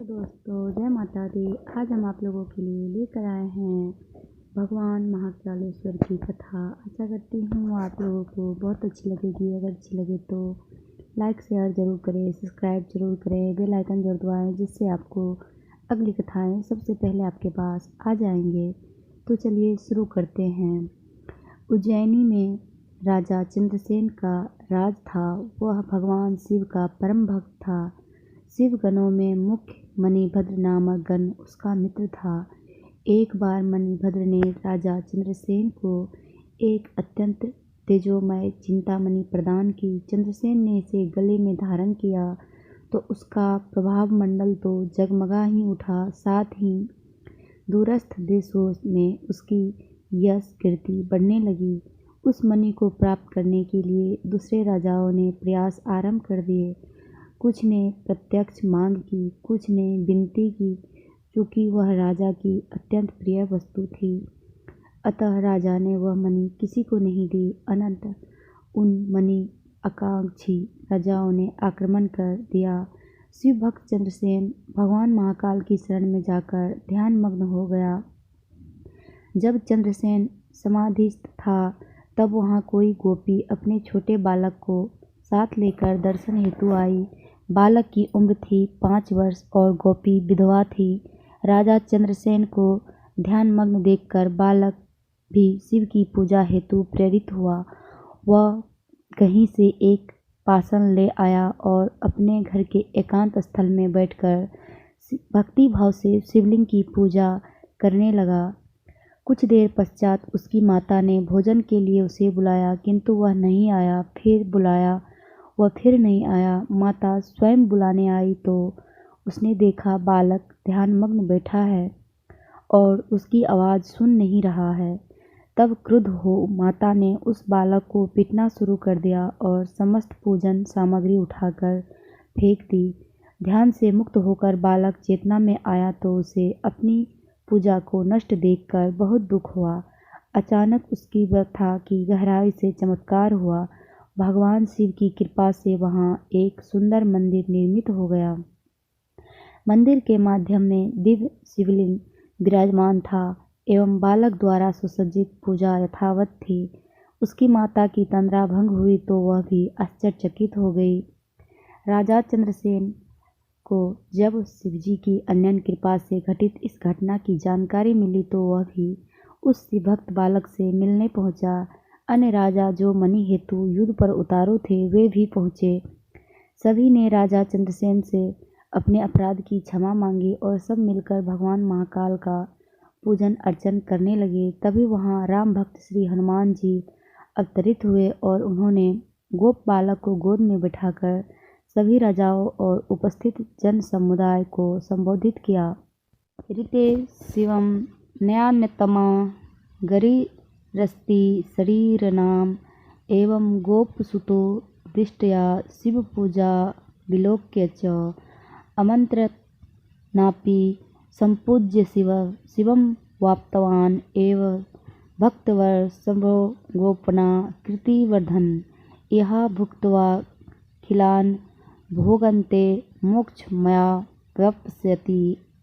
दोस्तों जय माता दी। आज हम आप लोगों के लिए लेकर आए हैं भगवान महाकालेश्वर की कथा। आशा करती हूँ आप लोगों को बहुत अच्छी लगेगी। अगर अच्छी लगे तो लाइक शेयर ज़रूर करें, सब्सक्राइब ज़रूर करें, बेल आइकन ज़रूर दबाएँ, जिससे आपको अगली कथाएँ सबसे पहले आपके पास आ जाएंगे। तो चलिए शुरू करते हैं। उज्जैनी में राजा चंद्रसेन का राज था। वह भगवान शिव का परम भक्त था। शिव गणों में मुख्य मणिभद्र नामक गण उसका मित्र था। एक बार मणिभद्र ने राजा चंद्रसेन को एक अत्यंत तेजोमय चिंतामणि प्रदान की। चंद्रसेन ने इसे गले में धारण किया तो उसका प्रभाव मंडल तो जगमगा ही उठा, साथ ही दूरस्थ देशों में उसकी यश कीर्ति बढ़ने लगी। उस मणि को प्राप्त करने के लिए दूसरे राजाओं ने प्रयास आरंभ कर दिए। कुछ ने प्रत्यक्ष मांग की, कुछ ने विनती की, क्योंकि वह राजा की अत्यंत प्रिय वस्तु थी। अतः राजा ने वह मणि किसी को नहीं दी। अनंतर उन मणि आकांक्षी राजाओं ने आक्रमण कर दिया। शिव भक्त चंद्रसेन भगवान महाकाल की शरण में जाकर ध्यान मग्न हो गया। जब चंद्रसेन समाधिस्थ था तब वहाँ कोई गोपी अपने छोटे बालक को साथ लेकर दर्शन हेतु आई। बालक की उम्र थी 5 वर्ष और गोपी विधवा थी। राजा चंद्रसेन को ध्यानमग्न देखकर बालक भी शिव की पूजा हेतु प्रेरित हुआ। वह कहीं से एक पासन ले आया और अपने घर के एकांत स्थल में बैठकर भक्ति भाव से शिवलिंग की पूजा करने लगा। कुछ देर पश्चात उसकी माता ने भोजन के लिए उसे बुलाया, किंतु वह नहीं आया। फिर बुलाया, वह फिर नहीं आया। माता स्वयं बुलाने आई तो उसने देखा बालक ध्यानमग्न बैठा है और उसकी आवाज़ सुन नहीं रहा है। तब क्रुद्ध हो माता ने उस बालक को पीटना शुरू कर दिया और समस्त पूजन सामग्री उठाकर फेंक दी। ध्यान से मुक्त होकर बालक चेतना में आया तो उसे अपनी पूजा को नष्ट देखकर बहुत दुख हुआ। अचानक उसकी व्यथा की गहराई से चमत्कार हुआ। भगवान शिव की कृपा से वहाँ एक सुंदर मंदिर निर्मित हो गया। मंदिर के माध्यम में दिव्य शिवलिंग विराजमान था एवं बालक द्वारा सुसज्जित पूजा यथावत थी। उसकी माता की तंद्रा भंग हुई तो वह भी आश्चर्यचकित हो गई। राजा चंद्रसेन को जब शिवजी की अनन्य कृपा से घटित इस घटना की जानकारी मिली तो वह भी उस शिवभक्त बालक से मिलने पहुंचा। अन्य राजा जो मणि हेतु युद्ध पर उतारू थे वे भी पहुंचे। सभी ने राजा चंद्रसेन से अपने अपराध की क्षमा मांगी और सब मिलकर भगवान महाकाल का पूजन अर्चन करने लगे। तभी वहाँ राम भक्त श्री हनुमान जी अवतरित हुए और उन्होंने गोप बालक को गोद में बिठाकर सभी राजाओं और उपस्थित जन समुदाय को संबोधित किया। ऋते शिवम न्यान्यतमा गरिरस्ति शरीरनाम एवं गोपसुतो दिष्टया शिव पूजा विलोक्य च अमन्त्रनापि संपूज्य शिवं वाप्तवान् एव भक्तवर सबो गोपना कृतिवर्धन यः भुक्त्वा खिलान् भोगन्ते मोक्षमया प्राप्स्यति।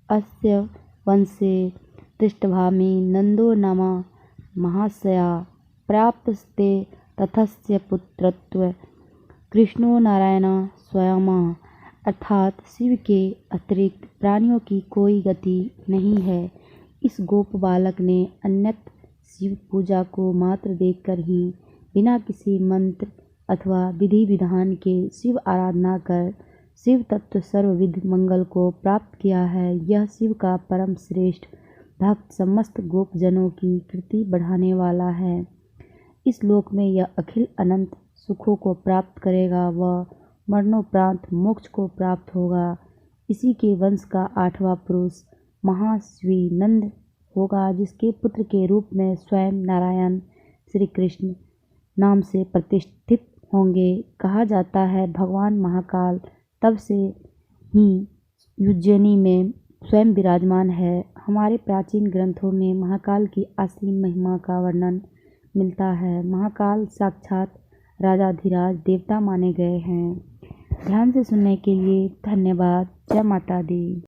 अस्य वंशे तिष्ठभामि नंदो नाम महाशया प्राप्स्ते तथस्य पुत्रत्व कृष्णो नारायण स्वयं। अर्थात शिव के अतिरिक्त प्राणियों की कोई गति नहीं है। इस गोप बालक ने अन्यत्र शिव पूजा को मात्र देखकर ही बिना किसी मंत्र अथवा विधि विधान के शिव आराधना कर शिव तत्व सर्वविध मंगल को प्राप्त किया है। यह शिव का परम श्रेष्ठ भक्त समस्त गोपजनों की कृति बढ़ाने वाला है। इस लोक में यह अखिल अनंत सुखों को प्राप्त करेगा व मरणोपरांत मोक्ष को प्राप्त होगा। इसी के वंश का 8वां पुरुष महाशिवी नंद होगा, जिसके पुत्र के रूप में स्वयं नारायण श्री कृष्ण नाम से प्रतिष्ठित होंगे। कहा जाता है भगवान महाकाल तब से ही उज्जैनी में स्वयं विराजमान है। हमारे प्राचीन ग्रंथों में महाकाल की असीम महिमा का वर्णन मिलता है। महाकाल साक्षात राजाधिराज देवता माने गए हैं। ध्यान से सुनने के लिए धन्यवाद। जय माता दी।